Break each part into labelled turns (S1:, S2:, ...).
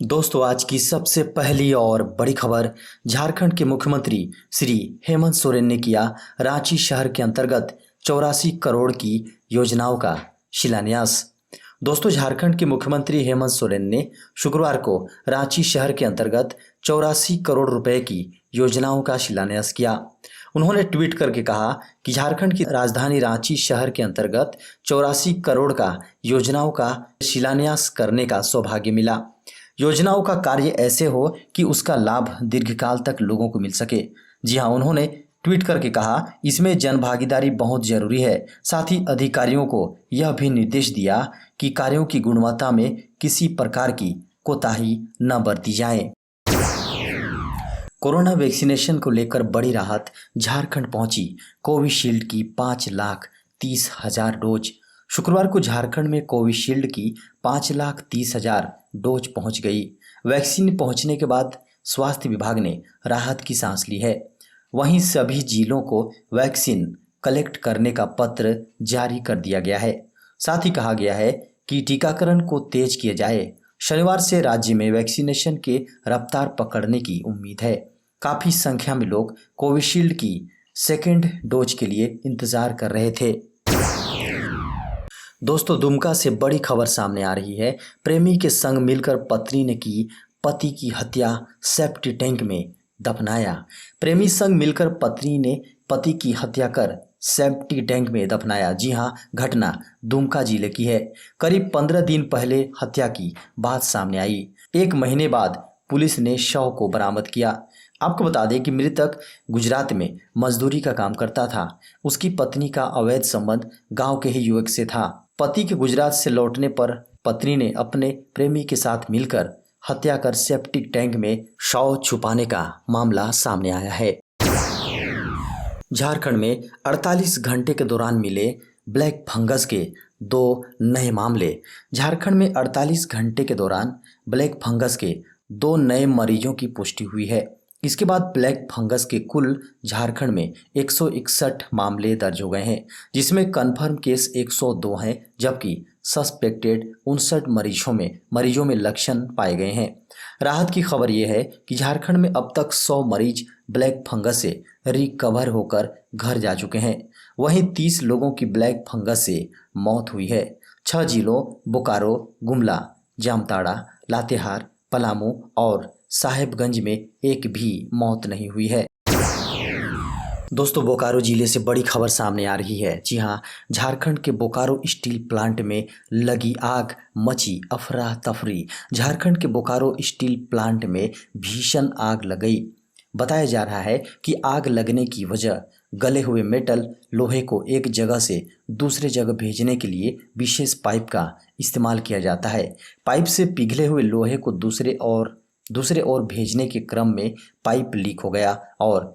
S1: दोस्तों, आज की सबसे पहली और बड़ी खबर। झारखंड के मुख्यमंत्री श्री हेमंत सोरेन ने किया रांची शहर के अंतर्गत 84 करोड़ की योजनाओं का शिलान्यास। दोस्तों, झारखंड के मुख्यमंत्री हेमंत सोरेन ने शुक्रवार को रांची शहर के अंतर्गत 84 करोड़ रुपए की योजनाओं का शिलान्यास किया। उन्होंने ट्वीट करके कहा कि झारखंड की राजधानी रांची शहर के अंतर्गत 84 करोड़ का योजनाओं का शिलान्यास करने का सौभाग्य मिला। योजनाओं का कार्य ऐसे हो कि उसका लाभ दीर्घकाल तक लोगों को मिल सके। जी हाँ, उन्होंने ट्वीट करके कहा, इसमें जन भागीदारी बहुत जरूरी है। साथ ही अधिकारियों को यह भी निर्देश दिया कि कार्यों की गुणवत्ता में किसी प्रकार की कोताही न बरती जाए। कोरोना वैक्सीनेशन को लेकर बड़ी राहत। झारखंड पहुंची कोविशील्ड की 5,30,000 डोज। शुक्रवार को झारखंड में कोविशील्ड की 5,30,000 डोज पहुंच गई। वैक्सीन पहुंचने के बाद स्वास्थ्य विभाग ने राहत की सांस ली है। वहीं सभी जिलों को वैक्सीन कलेक्ट करने का पत्र जारी कर दिया गया है। साथ ही कहा गया है कि टीकाकरण को तेज किया जाए। शनिवार से राज्य में वैक्सीनेशन के रफ्तार पकड़ने की उम्मीद है। काफी संख्या में लोग कोविशील्ड की सेकेंड डोज के लिए इंतजार कर रहे थे। दोस्तों, दुमका से बड़ी खबर सामने आ रही है। प्रेमी के संग मिलकर पत्नी ने की पति की हत्या, सेप्टी टैंक में दफनाया। प्रेमी संग मिलकर पत्नी ने पति की हत्या कर सेप्टी टैंक में दफनाया। जी हां, घटना दुमका जिले की है। करीब 15 दिन पहले हत्या की बात सामने आई। 1 महीने बाद पुलिस ने शव को बरामद किया। आपको बता दें कि मृतक गुजरात में मजदूरी का काम करता था। उसकी पत्नी का अवैध संबंध गांव के ही युवक से था। पति के गुजरात से लौटने पर पत्नी ने अपने प्रेमी के साथ मिलकर हत्या कर सेप्टिक टैंक में शव छुपाने का मामला सामने आया है। झारखंड में 48 घंटे के दौरान मिले ब्लैक फंगस के 2 नए मामले। झारखंड में 48 घंटे के दौरान ब्लैक फंगस के 2 नए मरीजों की पुष्टि हुई है। इसके बाद ब्लैक फंगस के कुल झारखंड में 161 मामले दर्ज हो गए हैं, जिसमें कन्फर्म केस 102 हैं, जबकि सस्पेक्टेड 59 मरीजों में लक्षण पाए गए हैं। राहत की खबर यह है कि झारखंड में अब तक 100 मरीज ब्लैक फंगस से रिकवर होकर घर जा चुके हैं। वहीं 30 लोगों की ब्लैक फंगस से मौत हुई है। 6 जिलों बोकारो, गुमला, जामताड़ा, लातेहार, पलामू और साहेबगंज में एक भी मौत नहीं हुई है। दोस्तों, बोकारो जिले से बड़ी खबर सामने आ रही है। जी हां, झारखंड के बोकारो स्टील प्लांट में लगी आग, मची अफरा तफरी। झारखंड के बोकारो स्टील प्लांट में भीषण आग लग गई। बताया जा रहा है कि आग लगने की वजह गले हुए मेटल लोहे को एक जगह से दूसरे जगह भेजने के लिए विशेष पाइप का इस्तेमाल किया जाता है। पाइप से पिघले हुए लोहे को दूसरे ओर भेजने के क्रम में पाइप लीक हो गया और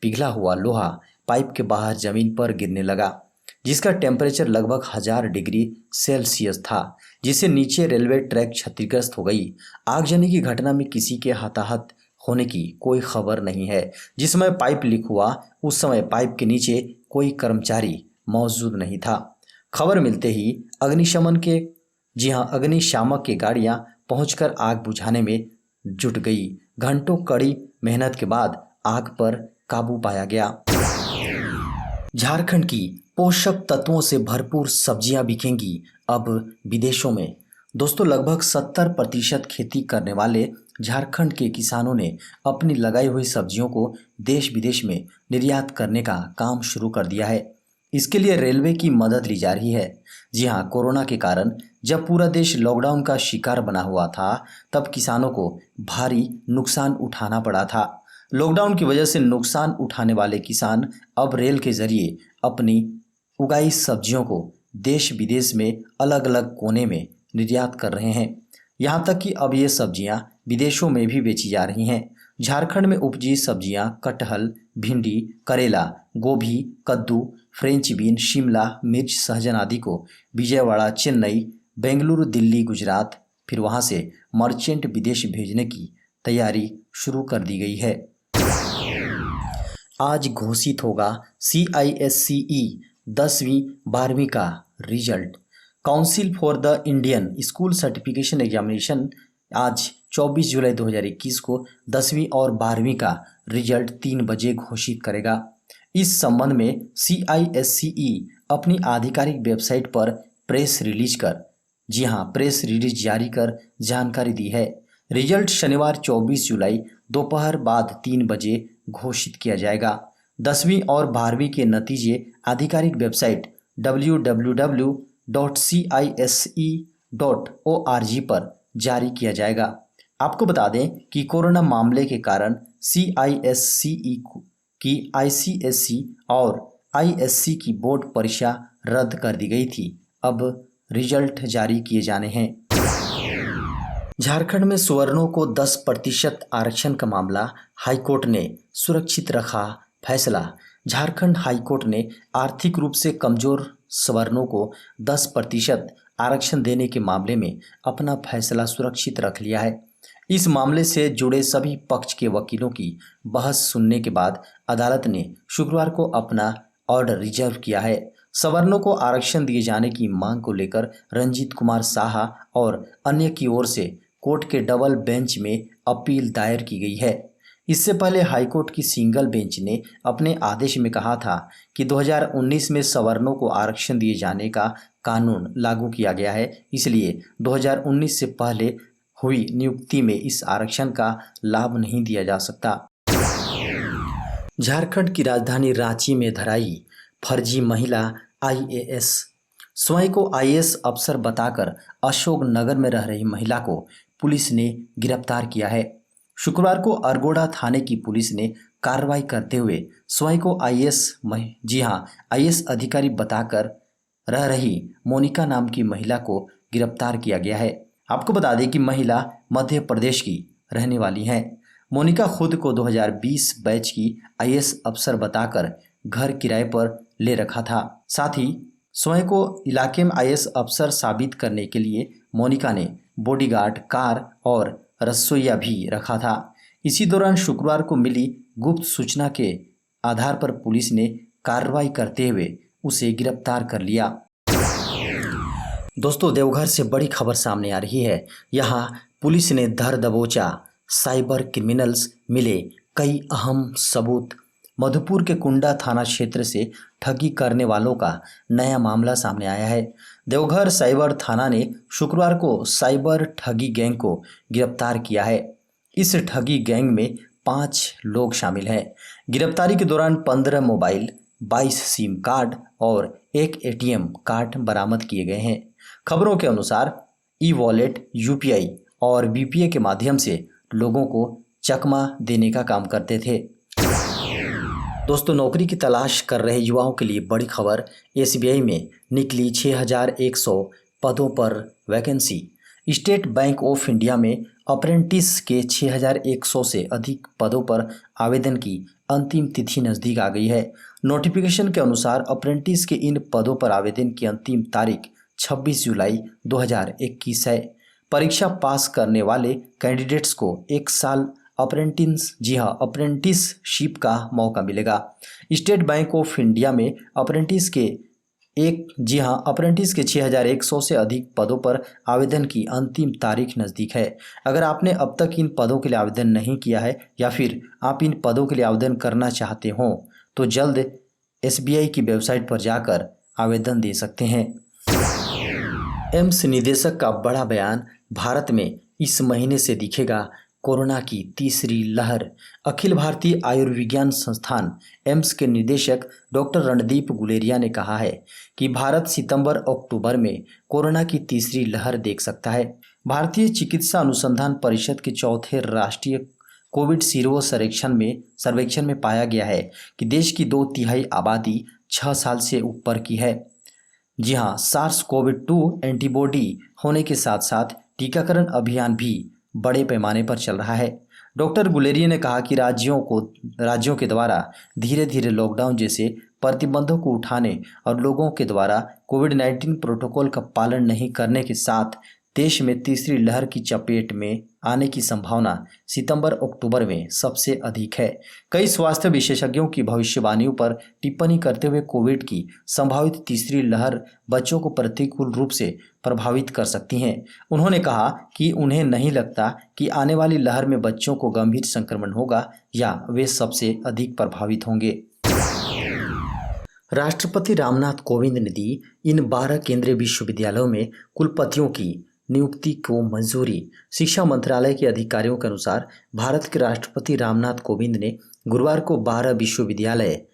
S1: पिघला हुआ लोहा पाइप के बाहर जमीन पर गिरने लगा, जिसका टेम्परेचर लगभग 1000 डिग्री सेल्सियस था, जिससे नीचे रेलवे ट्रैक क्षतिग्रस्त हो गई। आगजनी की घटना में किसी के हताहत होने की कोई खबर नहीं है। जिस समय पाइप लीक हुआ उस समय पाइप के नीचे कोई कर्मचारी मौजूद नहीं था। खबर मिलते ही अग्निशामक की गाड़ियां पहुंचकर आग बुझाने में जुट गई। घंटों कड़ी मेहनत के बाद आग पर काबू पाया गया। झारखंड की पोषक तत्वों से भरपूर सब्जियां बिकेंगी अब विदेशों में। दोस्तों, लगभग 70% खेती करने वाले झारखंड के किसानों ने अपनी लगाई हुई सब्जियों को देश विदेश में निर्यात करने का काम शुरू कर दिया है। इसके लिए रेलवे की मदद ली जा रही है। जी हाँ, कोरोना के कारण जब पूरा देश लॉकडाउन का शिकार बना हुआ था, तब किसानों को भारी नुकसान उठाना पड़ा था। लॉकडाउन की वजह से नुकसान उठाने वाले किसान अब रेल के जरिए अपनी उगाई सब्जियों को देश विदेश में अलग अलग कोने में निर्यात कर रहे हैं। यहाँ तक कि अब ये सब्जियाँ विदेशों में भी बेची जा रही हैं। झारखंड में उपजी सब्जियाँ कटहल, भिंडी, करेला, गोभी, कद्दू, फ्रेंच बीन, शिमला मिर्च, सहजन आदि को विजयवाड़ा, चेन्नई, बेंगलुरु, दिल्ली, गुजरात, फिर वहाँ से मर्चेंट विदेश भेजने की तैयारी शुरू कर दी गई है। आज घोषित होगा CISCE 10वीं 12वीं का result. Council for the Indian school certification examination आज 24 जुलाई 2021 को 10वीं और 12वीं का रिजल्ट 3 बजे घोषित करेगा। इस संबंध में CISCE अपनी आधिकारिक वेबसाइट पर प्रेस रिलीज जारी कर जानकारी दी है। रिजल्ट शनिवार 24 जुलाई दोपहर बाद 3 बजे घोषित किया जाएगा। 10वीं और 12वीं के नतीजे आधिकारिक वेबसाइट www.cisce.org पर जारी किया जाएगा। आपको बता दें कि कोरोना मामले के कारण CISCE की ICSE और ISC की बोर्ड परीक्षा रद्द कर दी गई थी। अब रिजल्ट जारी किए जाने हैं। झारखंड में सवर्णों को 10% आरक्षण का मामला हाईकोर्ट ने सुरक्षित रखा फैसला। झारखंड हाईकोर्ट ने आर्थिक रूप से कमजोर सवर्णों को 10% आरक्षण देने के मामले में अपना फैसला सुरक्षित रख लिया है। इस मामले से जुड़े सभी पक्ष के वकीलों की बहस सुनने के बाद अदालत ने शुक्रवार को अपना ऑर्डर रिजर्व किया है। सवर्णों को आरक्षण दिए जाने की मांग को लेकर रंजीत कुमार साहा और अन्य की ओर से कोर्ट के डबल बेंच में अपील दायर की गई है। इससे पहले हाईकोर्ट की सिंगल बेंच ने अपने आदेश में कहा था कि 2019 में सवर्णों को आरक्षण दिए जाने का कानून लागू किया गया है, इसलिए 2019 से पहले हुई नियुक्ति में इस आरक्षण का लाभ नहीं दिया जा सकता। झारखंड की राजधानी रांची में धराई फर्जी महिला IAS। स्वयं को IAS अफसर बताकर अशोकनगर में रह रही महिला को पुलिस ने गिरफ्तार किया है। शुक्रवार को अरगोड़ा थाने की पुलिस ने कार्रवाई करते हुए स्वयं को IAS अधिकारी बताकर रह रही मोनिका नाम की महिला को गिरफ्तार किया गया है। आपको बता दें कि महिला मध्य प्रदेश की रहने वाली हैं। मोनिका खुद को 2020 बैच की IAS अफसर बताकर घर किराए पर ले रखा था। साथ ही स्वयं को इलाके में IAS अफसर साबित करने के लिए मोनिका ने बॉडीगार्ड, कार और रसोइया भी रखा था। इसी दौरान शुक्रवार को मिली गुप्त सूचना के आधार पर पुलिस ने कार्रवाई करते हुए उसे गिरफ्तार कर लिया। दोस्तों, देवघर से बड़ी खबर सामने आ रही है। यहाँ पुलिस ने धर दबोचा साइबर क्रिमिनल्स, मिले कई अहम सबूत। मधुपुर के कुंडा थाना क्षेत्र से ठगी करने वालों का नया मामला सामने आया है। देवघर साइबर थाना ने शुक्रवार को साइबर ठगी गैंग को गिरफ्तार किया है। इस ठगी गैंग में 5 लोग शामिल हैं। गिरफ्तारी के दौरान 15 मोबाइल, 22 सिम कार्ड और 1 ATM कार्ड बरामद किए गए हैं। खबरों के अनुसार ई-वॉलेट, UPI और BPA के माध्यम से लोगों को चकमा देने का काम करते थे। दोस्तों, नौकरी की तलाश कर रहे युवाओं के लिए बड़ी खबर। SBI में निकली 6100 पदों पर vacancy. State bank of India में अप्रेंटिस के 6100 से अधिक पदों पर आवेदन की अंतिम तिथि नज़दीक आ गई है। नोटिफिकेशन के अनुसार अप्रेंटिस के इन पदों पर आवेदन की अंतिम तारीख 26 जुलाई 2021 है। परीक्षा पास करने वाले कैंडिडेट्स को 1 साल अप्रेंटिसशिप का मौका मिलेगा। स्टेट बैंक ऑफ इंडिया में अप्रेंटिस के 6100 से अधिक पदों पर आवेदन की अंतिम तारीख नज़दीक है। अगर आपने अब तक इन पदों के लिए आवेदन नहीं किया है या फिर आप इन पदों के लिए आवेदन करना चाहते हो तो जल्द SBI की वेबसाइट पर जाकर आवेदन दे सकते हैं। एम्स निदेशक का बड़ा बयान। भारत में इस महीने से दिखेगा कोरोना की तीसरी लहर। अखिल भारतीय आयुर्विज्ञान संस्थान एम्स के निदेशक डॉक्टर रणदीप गुलेरिया ने कहा है कि भारत सितंबर-अक्टूबर में कोरोना की तीसरी लहर देख सकता है। भारतीय चिकित्सा अनुसंधान परिषद के चौथे राष्ट्रीय कोविड सीरो सर्वेक्षण में पाया गया है कि देश की 2/3 आबादी 6 साल से ऊपर की है। जी हाँ, SARS-CoV-2 एंटीबॉडी होने के साथ साथ टीकाकरण अभियान भी बड़े पैमाने पर चल रहा है। डॉक्टर गुलेरिया ने कहा कि राज्यों के द्वारा धीरे धीरे लॉकडाउन जैसे प्रतिबंधों को उठाने और लोगों के द्वारा कोविड-19 प्रोटोकॉल का पालन नहीं करने के साथ देश में तीसरी लहर की चपेट में आने की संभावना सितंबर-अक्टूबर में सबसे अधिक है। कई स्वास्थ्य विशेषज्ञों की भविष्यवाणियों पर टिप्पणी करते हुए कोविड की संभावित तीसरी लहर बच्चों को प्रतिकूल रूप से प्रभावित कर सकती है। उन्होंने कहा कि उन्हें नहीं लगता कि आने वाली लहर में बच्चों को गंभीर संक्रमण होगा या वे सबसे अधिक प्रभावित होंगे। राष्ट्रपति रामनाथ कोविंद ने दी इन 12 केंद्रीय विश्वविद्यालयों में कुलपतियों की नियुक्ति को मंजूरी। शिक्षा मंत्रालय के अधिकारियों के अनुसार भारत के राष्ट्रपति रामनाथ कोविंद ने गुरुवार को 12 विश्वविद्यालय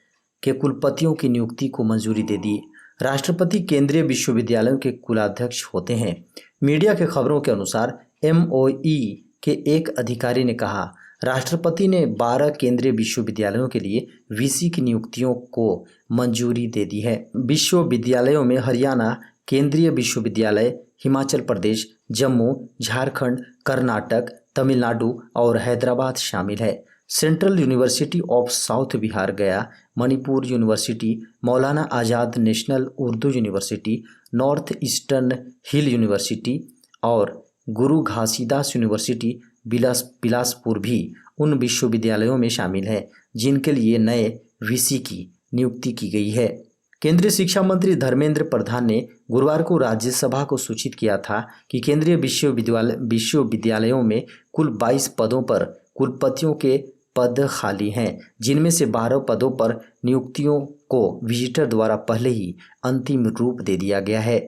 S1: के कुलपतियों की नियुक्ति को मंजूरी दे दी। राष्ट्रपति केंद्रीय विश्वविद्यालयों के कुलाध्यक्ष होते हैं। मीडिया के खबरों के अनुसार MOE के एक अधिकारी ने कहा, राष्ट्रपति ने 12 केंद्रीय विश्वविद्यालयों के लिए VC की नियुक्तियों को मंजूरी दे दी है। विश्वविद्यालयों में हरियाणा केंद्रीय विश्वविद्यालय, हिमाचल प्रदेश, जम्मू, झारखंड, कर्नाटक, तमिलनाडु और हैदराबाद शामिल है। Central university of south Bihar Gaya, Manipur university, Maulana Azad national Urdu university, north eastern hill university और गुरु घासीदास यूनिवर्सिटी बिलासपुर भी उन विश्वविद्यालयों में शामिल है जिनके लिए नए VC की नियुक्ति की गई है। केंद्रीय शिक्षा मंत्री धर्मेंद्र प्रधान ने गुरुवार को राज्यसभा को सूचित किया था कि केंद्रीय विश्वविद्यालयों में कुल 22 पदों पर कुलपतियों के पद खाली हैं, जिनमें से 12 पदों पर नियुक्तियों को विजिटर द्वारा पहले ही अंतिम रूप दे दिया गया है।